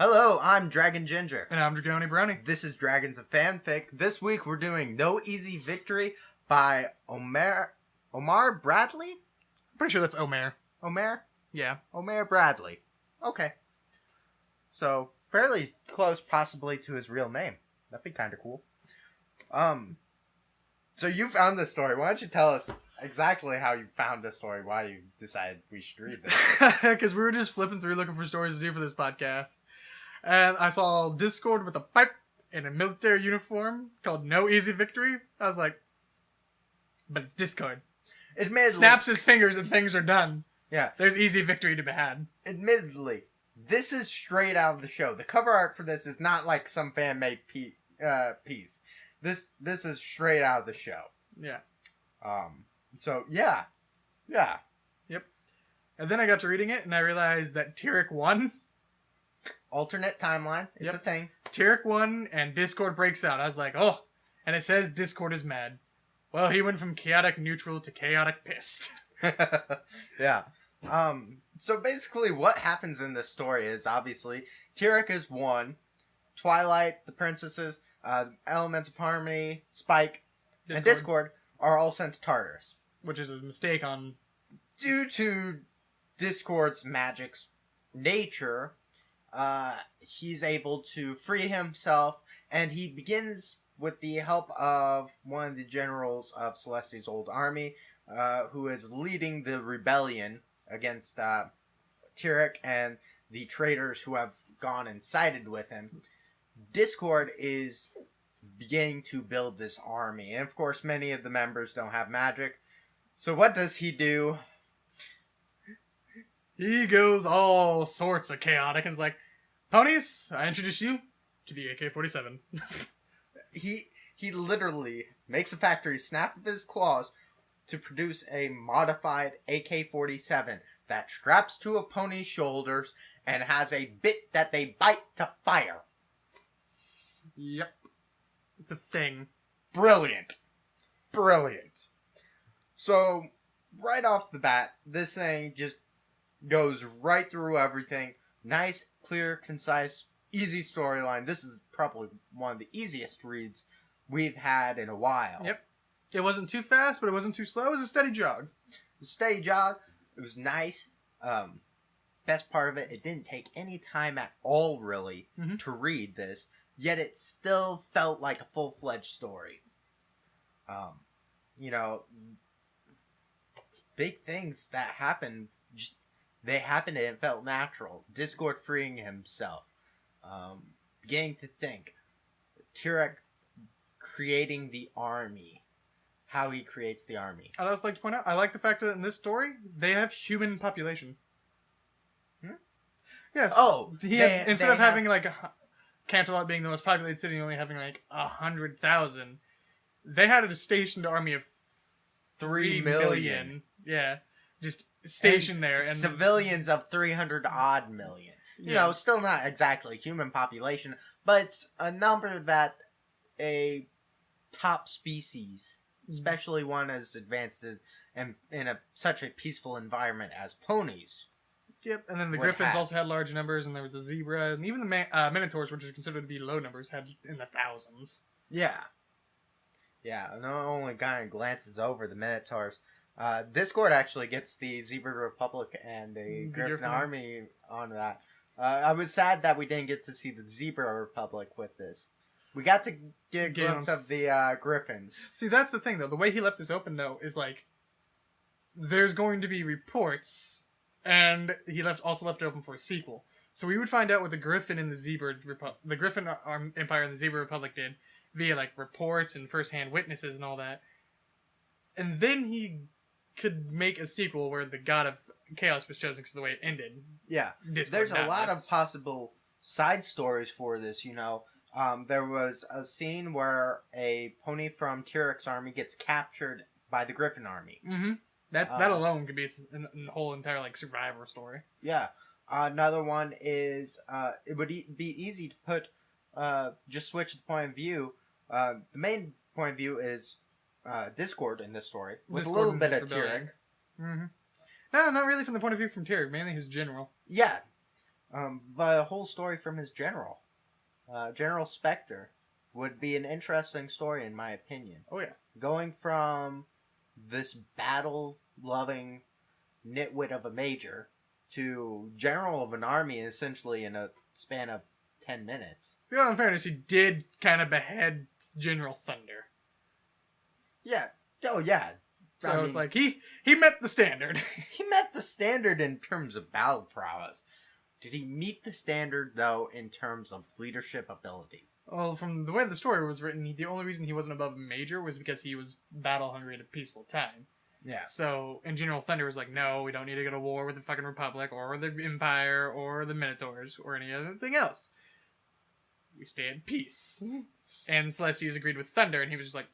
Hello, I'm Dragon Ginger. And I'm Dragoni Brownie. This is Dragons of Fanfic. This week we're doing No Easy Victory by Omare Bradley? Pretty sure that's Omare. Omare? Yeah. Omare Bradley. Okay. So, fairly close possibly to his real name. That'd be kind of cool. So you found this story. Why don't you tell us exactly how you found this story, why you decided we should read this? Because we were just flipping through looking for stories to do for this podcast. And I saw Discord with a pipe in a military uniform called No Easy Victory. I was like, but it's Discord. Admittedly, Snaps his fingers and things are done. Yeah. There's easy victory to be had. Admittedly, this is straight out of the show. The cover art for this is not like some fan-made piece. This is straight out of the show. Yeah. So, yeah. Yeah. Yep. And then I got to reading it, and I realized that Tyrek won. Alternate timeline. It's a thing. Tyrek won, and Discord breaks out. I was like, oh. And it says Discord is mad. Well, he went from chaotic neutral to chaotic pissed. Yeah. So basically what happens in this story is obviously Tyrek is one. Twilight, the princesses, Elements of Harmony, Spike, and Discord are all sent to Tartarus. Which is a mistake on... Due to Discord's magic's nature, he's able to free himself, and he begins with the help of one of the generals of Celestia's old army, who is leading the rebellion against Tyrek and the traitors who have gone and sided with him. Discord is beginning to build this army, and of course many of the members don't have magic. So what does he do? He goes all sorts of chaotic and is like, ponies, I introduce you to the AK-47. He literally makes a factory snap of his claws to produce a modified AK-47 that straps to a pony's shoulders and has a bit that they bite to fire. Yep. It's a thing. Brilliant. Brilliant. So, right off the bat, this thing just goes right through everything. Nice, clear, concise, easy storyline. This is probably one of the easiest reads we've had in a while. Yep. It wasn't too fast, but it wasn't too slow. It was a steady jog. Steady jog. It was nice. Best part of it, it didn't take any time at all, really, to read this. Yet it still felt like a full-fledged story. Big things that happened, they happened and it felt natural. Discord freeing himself. Beginning to think. Tyrek creating the army. How he creates the army. I'd also like to point out, I like the fact that in this story, they have human population. Yes. Oh, instead of having like Canterlot being the most populated city, only having like 100,000, they had a stationed army of 3 million. Yeah, just stationed there, and civilians of 300 odd million. You know, still not exactly human population, but it's a number that a top species, especially one as advanced as and in such a peaceful environment as ponies. Yep, and then the Griffins also had large numbers, and there was the Zebra, and even the Minotaurs, which are considered to be low numbers, had in the thousands. Yeah. Yeah, no only kind of glances over the Minotaurs. Discord actually gets the Zebra Republic and the Griffin army on that. I was sad that we didn't get to see the Zebra Republic with this. We got to get a glimpse of the Griffins. See, that's the thing, though. The way he left this open, though, is like, there's going to be reports... And he also left it open for a sequel. So we would find out what the Griffin and the Griffin Empire and the Zebra Republic did via like reports and first-hand witnesses and all that. And then he could make a sequel where the God of Chaos was chosen because of the way it ended. Yeah, there's a lot of possible side stories for this. There was a scene where a pony from Tyrek's army gets captured by the Griffin army. Mm-hmm. That alone could be a whole entire like survivor story. Yeah. Another one is it would be easy to put just switch the point of view. The main point of view is Discord in this story with Discord a little bit of Tyrek. Mm-hmm. No, not really from the point of view from Tyrek. Mainly his general. Yeah. The whole story from his general, General Spectre, would be an interesting story in my opinion. Oh yeah. Going from this battle-loving nitwit of a major to general of an army essentially in a span of 10 minutes. Yeah, in fairness, he did kind of behead General Thunder. Yeah. Oh, yeah. So I it's mean, like he met the standard. he met the standard in terms of battle prowess. Did he meet the standard, though, in terms of leadership ability? Well, from the way the story was written, the only reason he wasn't above Major was because he was battle hungry at a peaceful time. Yeah. So, and General Thunder was like, no, we don't need to go to war with the fucking Republic, or the Empire, or the Minotaurs, or any other thing else. We stay at peace. And Celestius agreed with Thunder, and he was just like,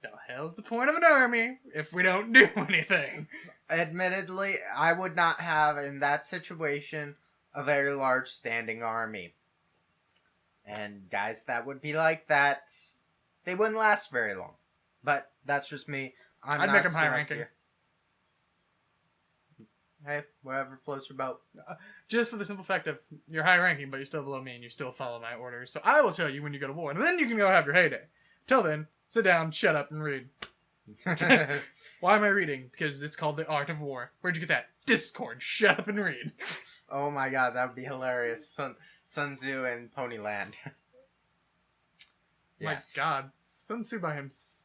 the hell's the point of an army if we don't do anything? Admittedly, I would not have, in that situation, a very large standing army. And guys that would be like that, they wouldn't last very long. But that's just me. I'd make them high ranking. Hey, whatever floats your boat. Just for the simple fact of you're high ranking, but you're still below me and you still follow my orders. So I will tell you when you go to war, and then you can go have your heyday. Till then, sit down, shut up, and read. Why am I reading? Because it's called The Art of War. Where'd you get that? Discord. Shut up and read. Oh my god, that would be hilarious. Sun Tzu and Ponyland. Yes. My god. Sun Tzu by himself.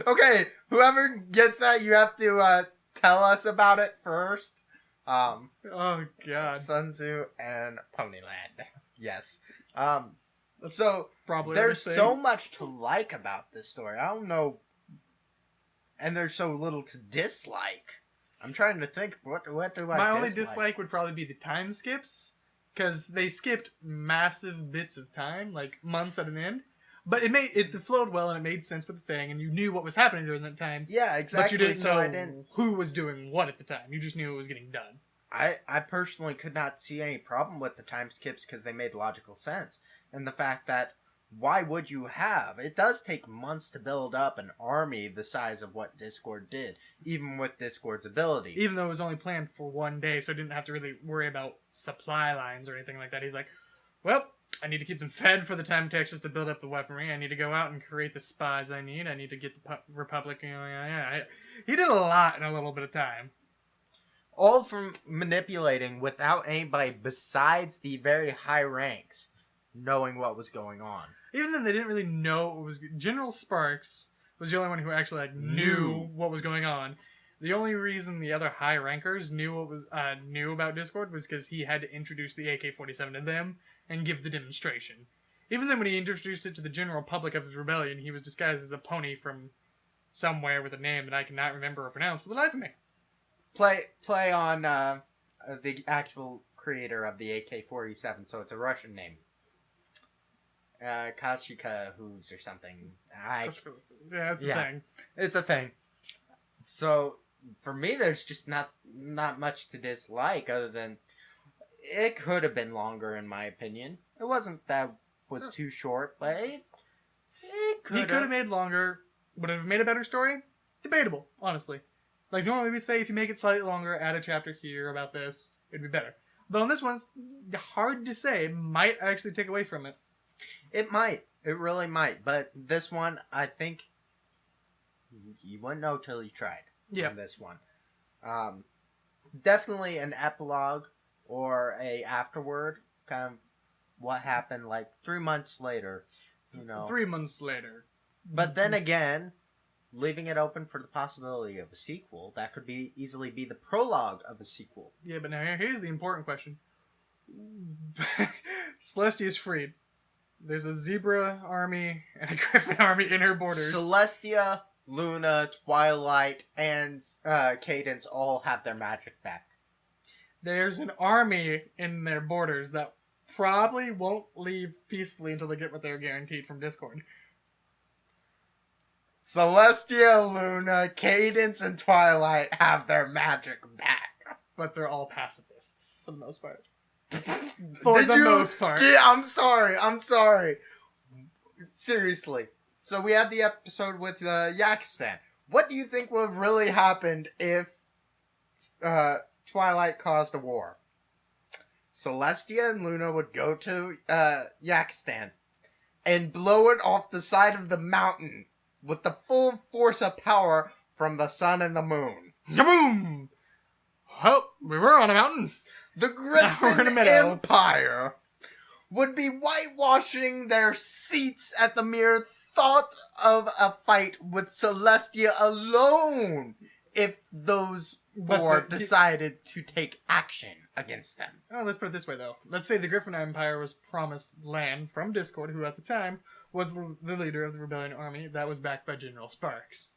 Okay, whoever gets that, you have to tell us about it first. Oh god. Sun Tzu and Ponyland. Yes. So Probably there's so much to like about this story. I don't know, and there's so little to dislike. I'm trying to think. What do I dislike? My only dislike would probably be the time skips, because they skipped massive bits of time, like months at an end. But it flowed well and it made sense with the thing, and you knew what was happening during that time. Yeah, exactly. But you didn't so know I didn't. who was doing what at the time. You just knew it was getting done. I personally could not see any problem with the time skips because they made logical sense. And the fact that, why would you have? It does take months to build up an army the size of what Discord did, even with Discord's ability. Even though it was only planned for one day, so I didn't have to really worry about supply lines or anything like that. He's like, well, I need to keep them fed for the time it takes us to build up the weaponry. I need to go out and create the spies I need. I need to get the Republic. He did a lot in a little bit of time. All from manipulating without anybody besides the very high ranks knowing what was going on. Even then, they didn't really know what was... General Sparks was the only one who actually knew what was going on. The only reason the other high rankers knew about Discord was because he had to introduce the AK-47 to them and give the demonstration. Even then, when he introduced it to the general public of his rebellion, he was disguised as a pony from somewhere with a name that I cannot remember or pronounce for the life of me. Play on the actual creator of the AK-47, so it's a Russian name. Kashika Hooves or something. Yeah, it's a thing. It's a thing. So, for me, there's just not much to dislike other than it could have been longer, in my opinion. It wasn't that was too short, but it could have. He could have made longer. Would it have made a better story? Debatable, honestly. Like, normally we'd say if you make it slightly longer, add a chapter here about this, it'd be better. But on this one, it's hard to say. It might actually take away from it. It might. It really might. But this one, I think you wouldn't know till you tried. Yeah. On this one. Definitely an epilogue or a afterword. Kind of what happened like 3 months later. 3 months later. But then again, leaving it open for the possibility of a sequel, that could easily be the prologue of a sequel. Yeah, but now here's the important question. Celestia is freed. There's a zebra army and a griffin army in her borders. Celestia, Luna, Twilight, and Cadence all have their magic back. There's an army in their borders that probably won't leave peacefully until they get what they're guaranteed from Discord. Celestia, Luna, Cadence, and Twilight have their magic back. But they're all pacifists, for the most part. Most part. I'm sorry. Seriously. So we had the episode with Yakistan. What do you think would have really happened if Twilight caused a war, Celestia and Luna would go to Yakistan and blow it off the side of the mountain with the full force of power from the sun and the moon. Kaboom! Well, we were on a mountain. The Now we're in a Griffin meadow. Empire would be whitewashing their seats at the mere thought of a fight with Celestia alone if those four decided to take action against them. Oh, let's put it this way, though. Let's say the Griffin Empire was promised land from Discord, who at the time was the leader of the rebellion army that was backed by General Sparks.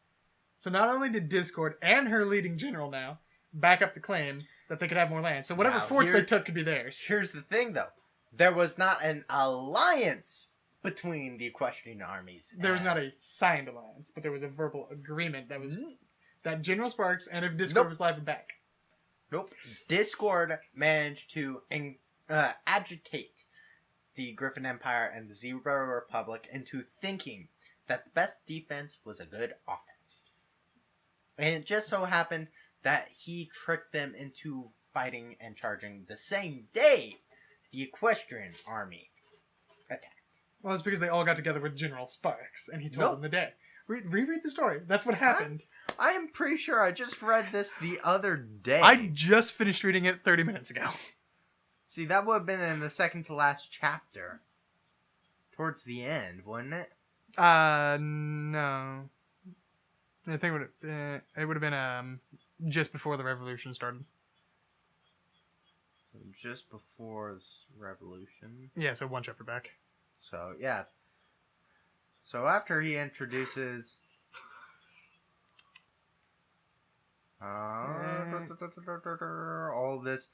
So not only did Discord and her leading general now back up the claim that they could have more land, so whatever forts they took could be theirs. Here's the thing, though. There was not an alliance between the equestrian armies. There was not a signed alliance, but there was a verbal agreement that was that General Sparks and if Discord was live and back. Nope. Discord managed to agitate the Griffin Empire and the Zebra Republic into thinking that the best defense was a good offense. And it just so happened that he tricked them into fighting and charging the same day the equestrian army attacked. Well, it's because they all got together with General Sparks, and he told them the day. Reread the story. That's what happened. I am pretty sure I just read this the other day. I just finished reading it 30 minutes ago. See, that would have been in the second to last chapter. Towards the end, wouldn't it? No. I think it would have been just before the revolution started. So just before this revolution. Yeah, so one chapter back. So, yeah. So after he introduces... all this...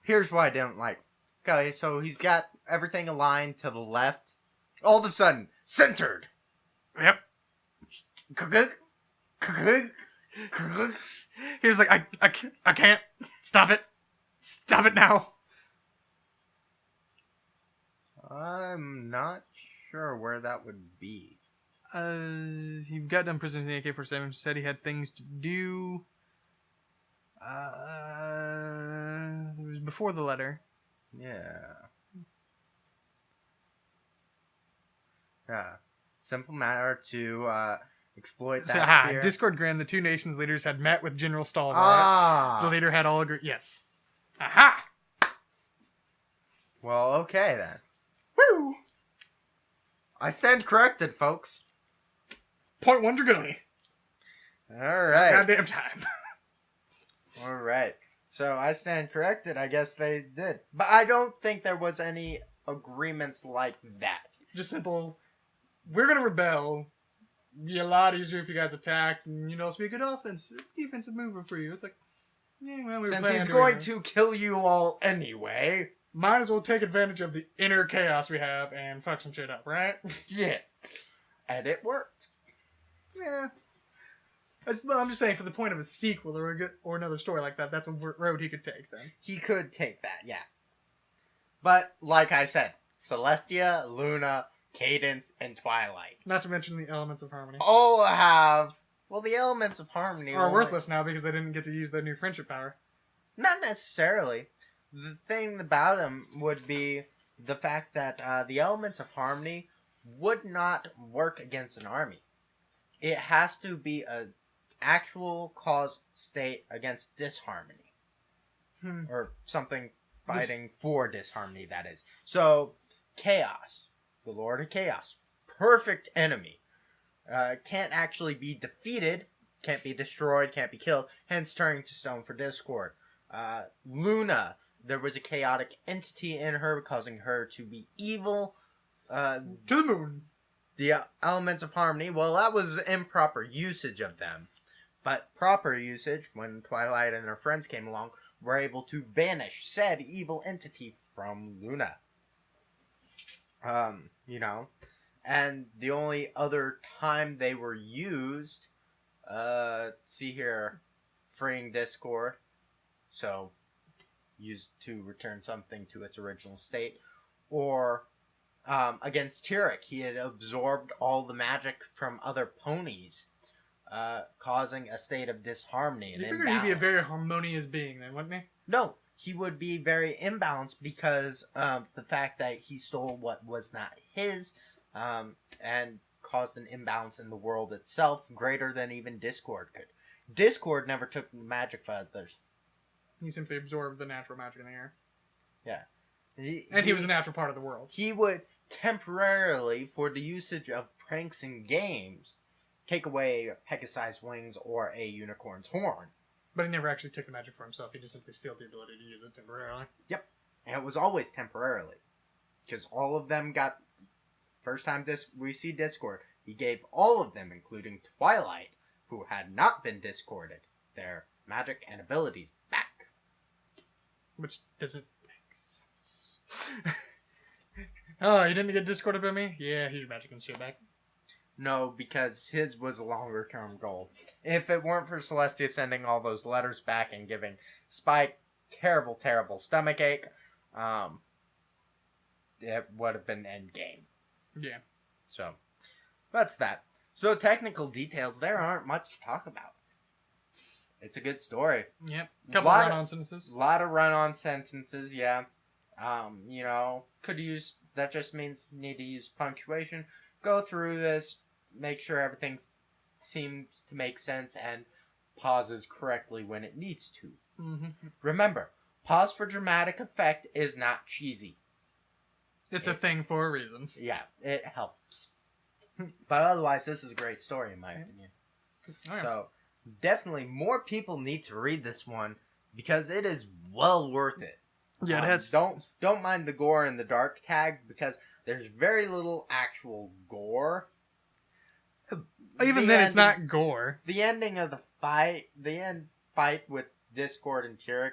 Here's what I didn't like. Okay, so he's got everything aligned to the left. All of a sudden, centered! Yep. He was like, I can't. Stop it. Stop it now. I'm not sure where that would be. He got done presenting the AK-47. Said he had things to do. It was before the letter. Yeah. Yeah. Simple matter to exploit that fear. Discord Grand, the two nations' leaders had met with General Stalwart. Ah. The leader had all agreed. Yes. Aha! Well, okay then. Woo! I stand corrected, folks. Point one Dragoni. Alright. Goddamn time. Alright. So I stand corrected. I guess they did. But I don't think there was any agreements like that. Just simple. We're gonna rebel. Be a lot easier if you guys attacked, and it's be a good defensive mover for you. It's like, yeah, well, since he's going to kill you all anyway, might as well take advantage of the inner chaos we have and fuck some shit up, right? Yeah. And it worked. Yeah. I'm just saying, for the point of a sequel or another story like that, that's a road he could take then. He could take that, yeah. But, like I said, Celestia, Luna, Cadence, and Twilight. Not to mention the elements of harmony. All have... Well, the elements of harmony are worthless now because they didn't get to use their new friendship power. Not necessarily. The thing about them would be the fact that the elements of harmony would not work against an army. It has to be an actual cause state against disharmony. Or something fighting for disharmony, that is. So, Chaos. The Lord of Chaos. Perfect enemy. Can't actually be defeated. Can't be destroyed. Can't be killed. Hence turning to stone for Discord. Luna. There was a chaotic entity in her, causing her to be evil. To the moon. The elements of harmony, well, that was improper usage of them. But proper usage, when Twilight and her friends came along, were able to banish said evil entity from Luna. And the only other time they were used, see here, freeing Discord. So, used to return something to its original state. Or, against Tyrek, he had absorbed all the magic from other ponies. causing a state of disharmony and You figured imbalance. he'd be a very harmonious being then, wouldn't he? No, he would be very imbalanced because of the fact that he stole what was not his, and caused an imbalance in the world itself greater than even Discord could. Discord never took magic for others. He simply absorbed the natural magic in the air. Yeah. He was a natural part of the world. He would temporarily, for the usage of pranks and games, take away Pegasi's wings or a unicorn's horn. But he never actually took the magic for himself. He just simply stealed the ability to use it temporarily. Yep. And it was always temporarily. Because all of them got... First time we see Discord, he gave all of them, including Twilight, who had not been discorded, their magic and abilities back. Which doesn't make sense. Oh, you didn't get discorded by me? Yeah, here's your magic and shit back. No, because his was a longer term goal. If it weren't for Celestia sending all those letters back and giving Spike terrible stomachache, it would have been endgame. Yeah. So, that's that. So, technical details, there aren't much to talk about. It's a good story. Yep. Couple of run-on sentences. A lot of run-on sentences, yeah. Could use... That just means you need to use punctuation. Go through this, make sure everything seems to make sense, and pauses correctly when it needs to. Mm-hmm. Remember, pause for dramatic effect is not cheesy. It's a thing for a reason. Yeah, it helps. But otherwise, this is a great story, in my opinion. Oh, yeah. So, definitely more people need to read this one, because it is well worth it. Yeah, it has... Don't mind the gore and the dark tag, because there's very little actual gore. Even then, it's not gore. The ending of the fight with Discord and Tyrek.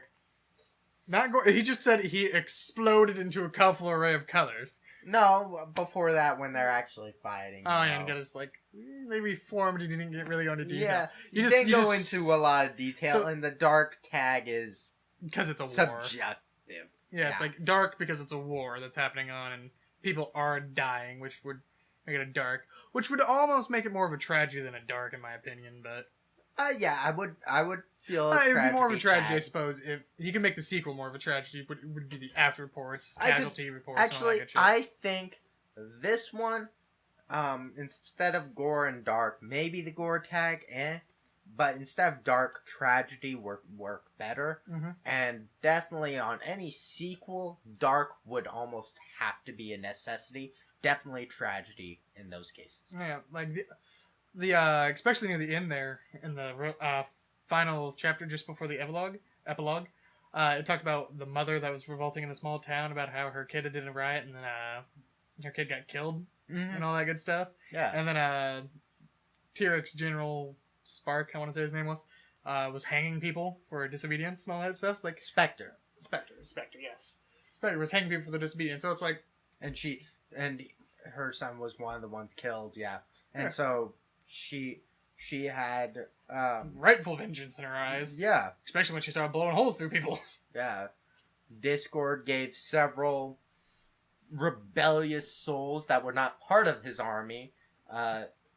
Not gore. He just said he exploded into a colorful array of colors. No, before that, when they're actually fighting. Oh, yeah, and got like, they reformed, he didn't really go into detail. Yeah, you didn't go into a lot of detail, and the dark tag is... Because it's a war. Subjective. Yeah, it's like dark because it's a war that's happening on, and people are dying, which would make it a dark, which would almost make it more of a tragedy than a dark, in my opinion. But yeah, I would feel it would be more of a tragedy, tag. I suppose. If he can make the sequel more of a tragedy, but it would be the after reports, casualty reports. Actually, and all that good shit. I think this one, instead of gore and dark, maybe the gore tag, but instead of dark, tragedy work better. Mm-hmm. And definitely on any sequel, dark would almost have to be a necessity. Definitely tragedy in those cases. Yeah, like the especially near the end there in the final chapter just before the epilogue, it talked about the mother that was revolting in a small town about how her kid did a riot and then her kid got killed and all that good stuff. Yeah, and then T-Rex General Spark, I want to say his name was hanging people for disobedience and all that stuff. It's like Spectre, yes. Spectre was hanging people for the disobedience. So it's like, and her son was one of the ones killed. Yeah, and so she had rightful vengeance in her eyes. Yeah, especially when she started blowing holes through people. Yeah, Discord gave several rebellious souls that were not part of his army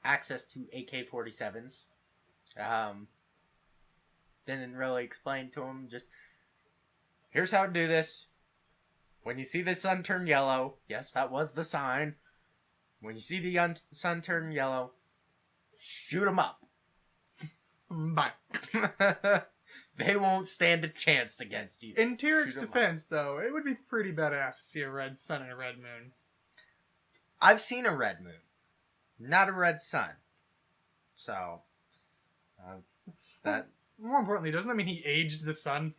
access to AK-47s. Didn't really explain to him, just, here's how to do this. When you see the sun turn yellow, yes, that was the sign. When you see the sun turn yellow, shoot them up. Bye. They won't stand a chance against you. In Tyrek's defense, though, it would be pretty badass to see a red sun and a red moon. I've seen a red moon. Not a red sun. So, that... More importantly, doesn't that mean he aged the sun?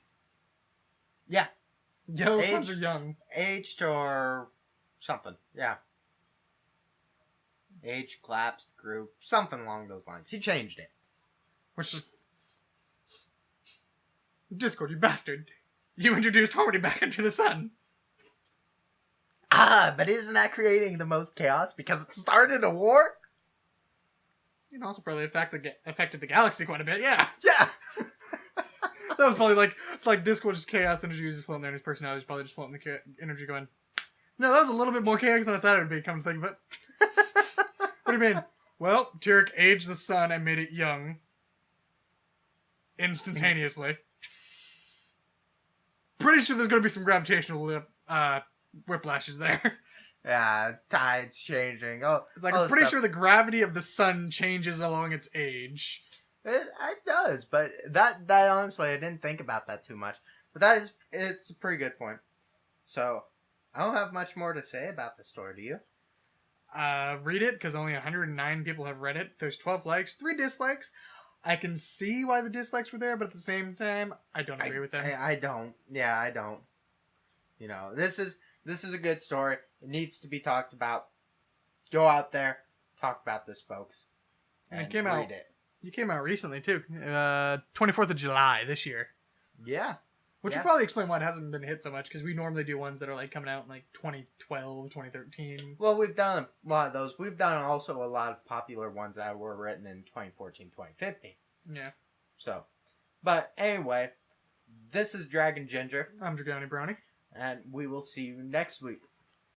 Yeah. Yellow suns are young. Aged or something. Yeah. Aged, collapsed, grew, something along those lines. He changed it. Which is... Discord, you bastard. You introduced harmony back into the sun. But isn't that creating the most chaos because it started a war? It also probably affected the galaxy quite a bit, yeah. Yeah! That was probably like Discord just chaos energy was just floating there and his personality was probably just floating the energy going, no, that was a little bit more chaotic than I thought it would be, come to think of it. What do you mean? Well, Tyrk aged the sun and made it young. Instantaneously. Pretty sure there's going to be some gravitational whiplashes there. Yeah, tides changing. Oh, It's like, all I'm this pretty stuff. sure the gravity of the sun changes along its age. It does, but that honestly, I didn't think about that too much. But it's a pretty good point. So, I don't have much more to say about the story, do you? Read it, because only 109 people have read it. There's 12 likes, 3 dislikes. I can see why the dislikes were there, but at the same time, I don't agree with them. I don't. Yeah, I don't. You know, this is a good story. It needs to be talked about. Go out there, talk about this, folks. And it came out. It came out recently too. 24th of July this year. Yeah. Which would probably explain why it hasn't been hit so much, because we normally do ones that are like coming out in like 2012, 2013. Well, we've done a lot of those. We've done also a lot of popular ones that were written in 2014, 2015. Yeah. So, but anyway, this is Dragon Ginger. I'm Dragoni Brownie. And we will see you next week.